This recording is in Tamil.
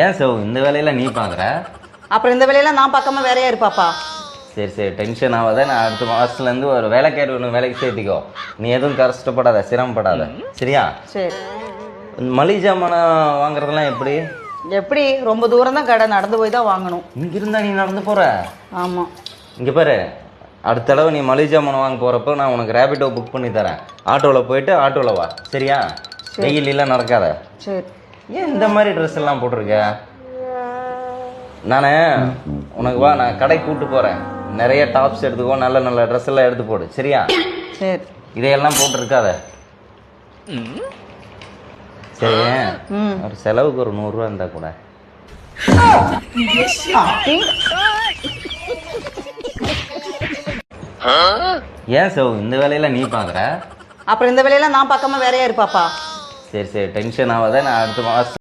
ஏன் சோ இந்த வேலையில நீ பாக்குற? அப்புறம் இந்த வேலையெல்லாம் நான் பார்க்காம வேற யாரு பாப்பா? சரி சரி, டென்ஷன் ஆகாத. நான் அடுத்த மாசத்துலேருந்து ஒரு வேலைக்காரி ஒன்று வேலைக்கு சேர்த்திக்கோ. நீ எதுவும் கஷ்டப்படாத, சிரமப்படாத, சரியா? சரி. மளிகை ஜாமான் வாங்குறதெல்லாம் எப்படி? எப்படி? ரொம்ப தூரம் தான் கடை, நடந்து போய் தான் வாங்கணும். இங்க இருந்தா நீ நடந்து போற? ஆமாம். இங்க பாரு, அடுத்த தடவை நீ மளிகை ஜாமான் வாங்க போறப்போ நான் உனக்கு ரேபிட்டோ புக் பண்ணி தரேன். ஆட்டோவில் போயிட்டு ஆட்டோவில் வா, சரியா? வெயிலெல்லாம் நடக்காத. சரி. ஏன் இந்த மாதிரி ட்ரெஸ் எல்லாம் போட்டிருக்க? நான் உனக்கு வா, நான் கடைக்கு கூப்பிட்டு போகிறேன். நிறைய டாப்ஸ் எடுத்துக்கோ, நல்ல நல்ல ட்ரெஸ் எல்லாம் எடுத்து போடு, சரியா? சரி. இதையெல்லாம் போட்டிருக்காத, சரி? ஒரு செலவுக்கு ஒரு 100 ரூபா இருந்தா கூட. ஏன் சோ இந்த வேலையில நீ பாக்குற? அப்புறம் இந்த வேலையெல்லாம் நான் பார்க்காம வேற யாரு பாப்பா? சரி சரி, டென்ஷன் ஆகாத. நான் அடுத்த மாசம்